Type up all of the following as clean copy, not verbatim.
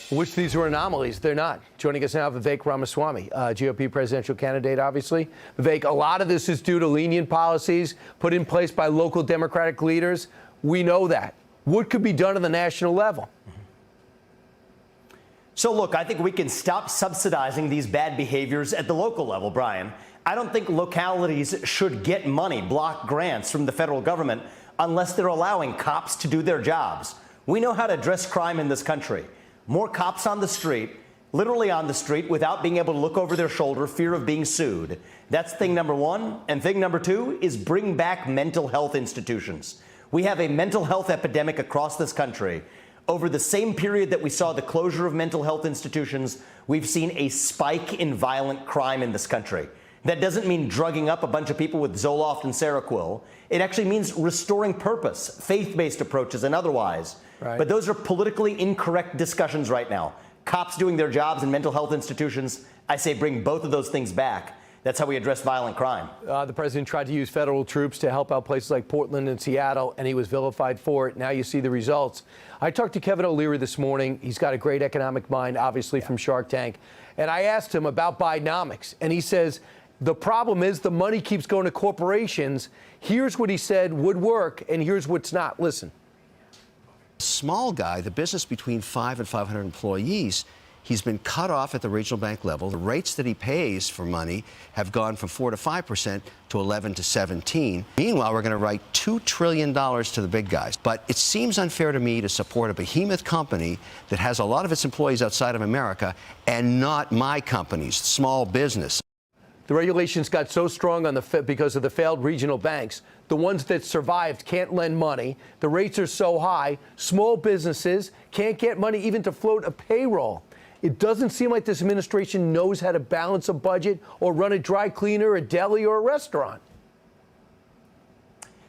Which these are anomalies. They're not. Joining us now, Vivek Ramaswamy, GOP presidential candidate, obviously. Vivek, a lot of this is due to lenient policies put in place by local Democratic leaders. We know that. What could be done on the national level? So, look, I think we can stop subsidizing these bad behaviors at the local level, Brian. I don't think localities should get money, block grants from the federal government, unless they're allowing cops to do their jobs. We know how to address crime in this country. More cops on the street, literally on the street, without being able to look over their shoulder, fear of being sued. That's thing number one. And thing number two is bring back mental health institutions. We have a mental health epidemic across this country. Over the same period that we saw the closure of mental health institutions, we've seen a spike in violent crime in this country. That doesn't mean drugging up a bunch of people with Zoloft and Seroquel. It actually means restoring purpose, faith-based approaches and otherwise. Right. But those are politically incorrect discussions right now. Cops doing their jobs in mental health institutions, I say bring both of those things back. That's how we address violent crime. The president tried to use federal troops to help out places like Portland and Seattle, and he was vilified for it. Now you see the results. I talked to Kevin O'Leary this morning. He's got a great economic mind, obviously, from Shark Tank. And I asked him about Bidenomics, and he says, the problem is the money keeps going to corporations. Here's what he said would work, and here's what's not. Listen. Small guy, the business between 5 and 500 employees, he's been cut off at the regional bank level. The rates that he pays for money have gone from 4 to 5% to 11 to 17. Meanwhile, we're going to write $2 trillion to the big guys. But it seems unfair to me to support a behemoth company that has a lot of its employees outside of America and not my companies, small business. The regulations got so strong on because of the failed regional banks. The ones that survived can't lend money. The rates are so high, small businesses can't get money even to float a payroll. It doesn't seem like this administration knows how to balance a budget or run a dry cleaner, a deli, or a restaurant.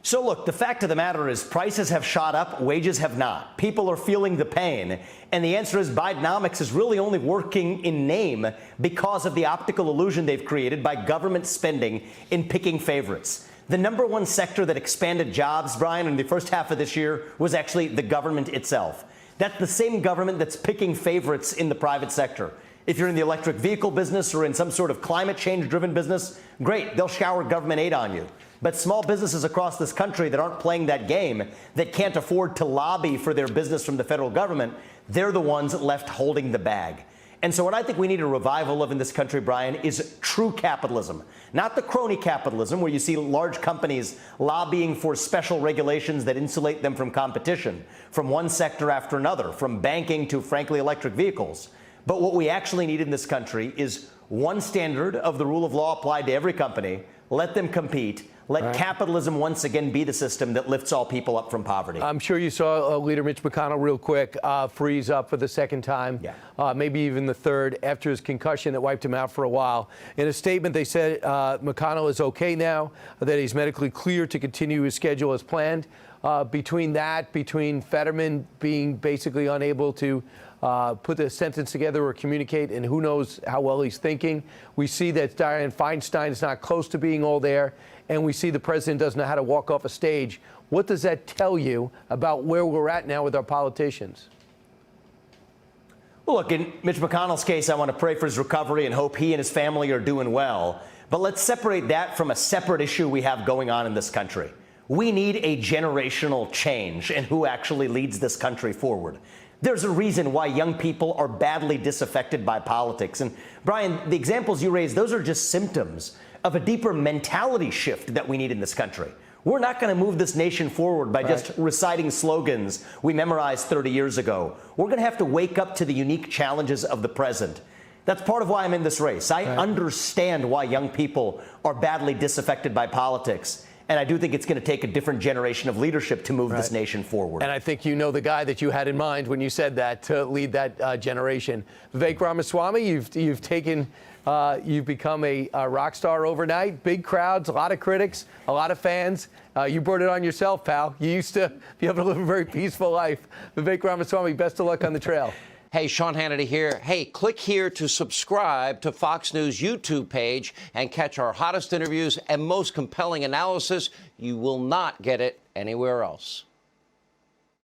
So, look, the fact of the matter is prices have shot up, wages have not. People are feeling the pain. And the answer is Bidenomics is really only working in name because of the optical illusion they've created by government spending in picking favorites. The number one sector that expanded jobs, Brian, in the first half of this year was actually the government itself. That's the same government that's picking favorites in the private sector. If you're in the electric vehicle business or in some sort of climate change-driven business, great, they'll shower government aid on you. But small businesses across this country that aren't playing that game, that can't afford to lobby for their business from the federal government, they're the ones left holding the bag. And so what I think we need a revival of in this country, Brian, is true capitalism. Not the crony capitalism where you see large companies lobbying for special regulations that insulate them from competition, from one sector after another, from banking to, frankly, electric vehicles. But what we actually need in this country is one standard of the rule of law applied to every company. Let them compete. Let capitalism once again be the system that lifts all people up from poverty. I'm sure you saw Leader Mitch McConnell real quick freeze up for the second time, maybe even the third, after his concussion that wiped him out for a while. In a statement, they said McConnell is okay now, that he's medically clear to continue his schedule as planned. Between Fetterman being basically unable to put the sentence together or communicate, and who knows how well he's thinking. We see that Dianne Feinstein is not close to being all there, and we see the president doesn't know how to walk off a stage. What does that tell you about where we're at now with our politicians? Well, look, in Mitch McConnell's case, I want to pray for his recovery and hope he and his family are doing well. But let's separate that from a separate issue we have going on in this country. We need a generational change in who actually leads this country forward. There's a reason why young people are badly disaffected by politics. And Brian, the examples you raised, those are just symptoms of a deeper mentality shift that we need in this country. We're not going to move this nation forward by just reciting slogans we memorized 30 years ago. We're going to have to wake up to the unique challenges of the present. That's part of why I'm in this race. I understand why young people are badly disaffected by politics. And I do think it's going to take a different generation of leadership to move this nation forward. And I think you know the guy that you had in mind when you said that to lead that generation. Vivek Ramaswamy, you've become a rock star overnight. Big crowds, a lot of critics, a lot of fans. You brought it on yourself, pal. You used to be able to live a very peaceful life. Vivek Ramaswamy, best of luck on the trail. Hey, Sean Hannity here. Hey, click here to subscribe to Fox News YouTube page and catch our hottest interviews and most compelling analysis. You will not get it anywhere else.